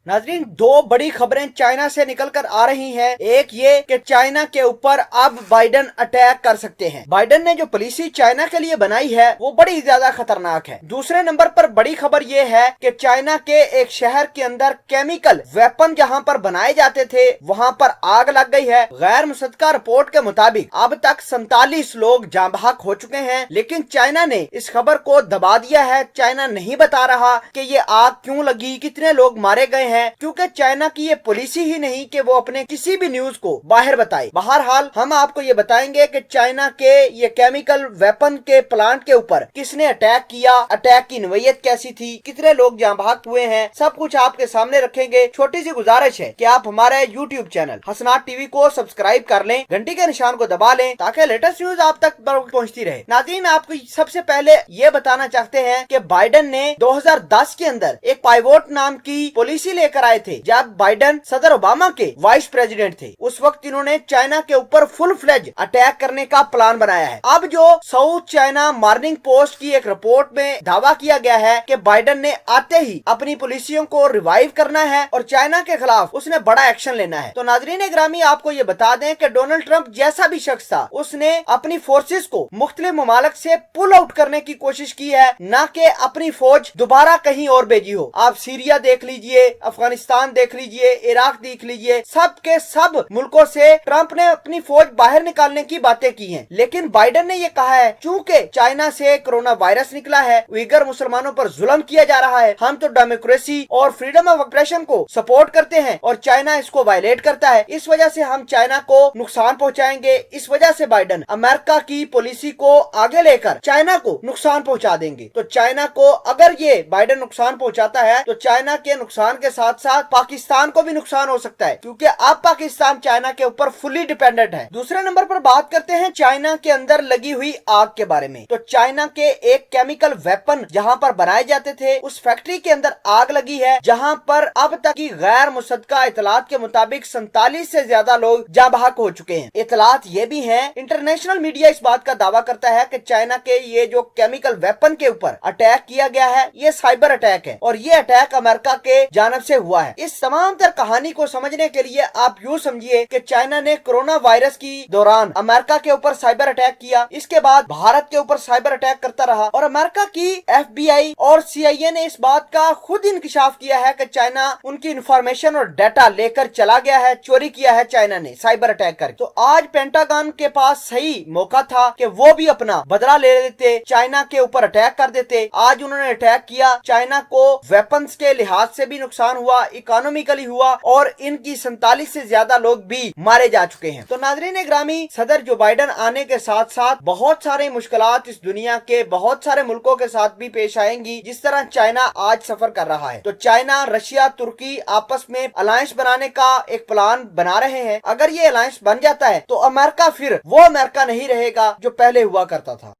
नाजरीन, दो बड़ी खबरें चाइना से निकलकर आ रही हैं। एक ये कि चाइना के ऊपर अब बाइडन अटैक कर सकते हैं। बाइडन ने जो पॉलिसी चाइना के लिए बनाई है वो बड़ी ज्यादा खतरनाक है। दूसरे नंबर पर बड़ी खबर ये है कि चाइना के एक शहर के अंदर केमिकल वेपन जहां पर बनाए जाते थे वहां पर आग लग गई है। गैर मुसद्दका रिपोर्ट के मुताबिक अब तक 47 लोग जाँ बहक हो चुके हैं, लेकिन चाइना ने इस खबर को दबा दिया है। चाइना नहीं बता रहा कि ये आग क्यों लगी, कितने लोग मारे गए हैं, क्योंकि चाइना की ये पॉलिसी ही नहीं कि वो अपने किसी भी न्यूज को बाहर बताए। बहरहाल हम आपको ये बताएंगे कि चाइना के ये केमिकल वेपन के प्लांट के ऊपर किसने अटैक किया, अटैक की नौयत कैसी थी, कितने लोग जाँ बहक हुए हैं, सब कुछ आपके सामने रखेंगे। छोटी सी गुजारिश है कि आप हमारे यूट्यूब चैनल हसनात टीवी को सब्सक्राइब कर लें, घंटी के निशान को दबा लें ताकि लेटेस्ट न्यूज आप तक पहुंचती रहे। नाज़रीन, आपको सबसे पहले ये बताना चाहते हैं कि बाइडन ने 2010 के अंदर एक पाइवोट नाम की पॉलिसी लेकर आए थे। जब बाइडन सदर ओबामा के वाइस प्रेसिडेंट थे उस वक्त इन्होंने चाइना के ऊपर फुल फ्लेज अटैक करने का प्लान बनाया है। अब जो साउथ चाइना मॉर्निंग पोस्ट की एक रिपोर्ट में दावा किया गया है कि बाइडन ने आते ही अपनी पॉलिसियों को रिवाइव करना है और चाइना के खिलाफ उसने बड़ा एक्शन लेना है। तो नाज़रीन ग्रामी, आपको ये बता दें कि डोनाल्ड ट्रंप जैसा भी शख्स था उसने अपनी फोर्सेस को मुख्तलिफ ममालिक से पुल आउट करने की कोशिश की है, न कि अपनी फौज दोबारा कहीं और भेजी हो। आप सीरिया देख लीजिए, अफगानिस्तान देख लीजिए, इराक देख लीजिए, सब के सब मुल्कों से ट्रंप ने अपनी फौज बाहर निकालने की बातें की हैं। लेकिन बाइडन ने ये कहा है चूंकि चाइना से कोरोना वायरस निकला है, उइगर मुसलमानों पर जुल्म किया जा रहा है, हम तो डेमोक्रेसी और फ्रीडम ऑफ एक्सप्रेशन को सपोर्ट करते हैं और चाइना इसको वायलेट करता है, इस वजह से हम चाइना को नुकसान पहुंचाएंगे। इस वजह से बाइडन अमेरिका की पॉलिसी को आगे लेकर चाइना को नुकसान पहुंचा देंगे। तो चाइना को अगर ये बाइडन नुकसान पहुंचाता है तो चाइना के नुकसान के साथ साथ पाकिस्तान को भी नुकसान हो सकता है, क्योंकि अब पाकिस्तान चाइना के ऊपर फुली डिपेंडेंट है। दूसरे नंबर पर बात करते हैं चाइना के अंदर लगी हुई आग के बारे में। तो चाइना के एक केमिकल वेपन जहां पर बनाए जाते थे उस फैक्ट्री के अंदर आग लगी है, जहां पर अब तक की गैर मुसद्दका इतलात के मुताबिक 47 से ज्यादा लोग जाँ बहक हो चुके हैं। इतलात ये भी है, इंटरनेशनल मीडिया इस बात का दावा करता है कि चाइना के ये जो केमिकल वेपन के ऊपर अटैक किया गया है ये साइबर अटैक है और ये अटैक अमेरिका के जानब से हुआ है। इस तमाम तर कहानी को समझने के लिए आप यूँ समझिए कि चाइना ने कोरोना वायरस की दौरान अमेरिका के ऊपर साइबर अटैक किया, इसके बाद भारत के ऊपर साइबर अटैक करता रहा और अमेरिका की FBI और CIA ने इस बात का खुद इंकशाफ किया है कि चाइना उनकी इंफॉर्मेशन और डाटा लेकर चला गया है, चोरी किया है चाइना ने साइबर अटैक कर। तो आज पेंटागन के पास सही मौका था कि वो भी अपना बदला ले लेते, चाइना के ऊपर अटैक कर देते। आज उन्होंने अटैक किया, चाइना को वेपन्स के लिहाज से भी नुकसान हुआ, इकोनॉमिकली हुआ और इनकी 47 से ज्यादा लोग भी मारे जा चुके हैं। तो नाज़रीन ग्रामी, सदर जो बाइडन आने के साथ साथ बहुत सारे मुश्किलात इस दुनिया के बहुत सारे मुल्कों के साथ भी पेश आएंगी, जिस तरह चाइना आज सफर कर रहा है। तो चाइना, रशिया, तुर्की आपस में अलायंस बनाने का एक प्लान बना रहे हैं। अगर ये अलायंस बन जाता है तो अमेरिका फिर वो अमेरिका नहीं रहेगा जो पहले हुआ करता था।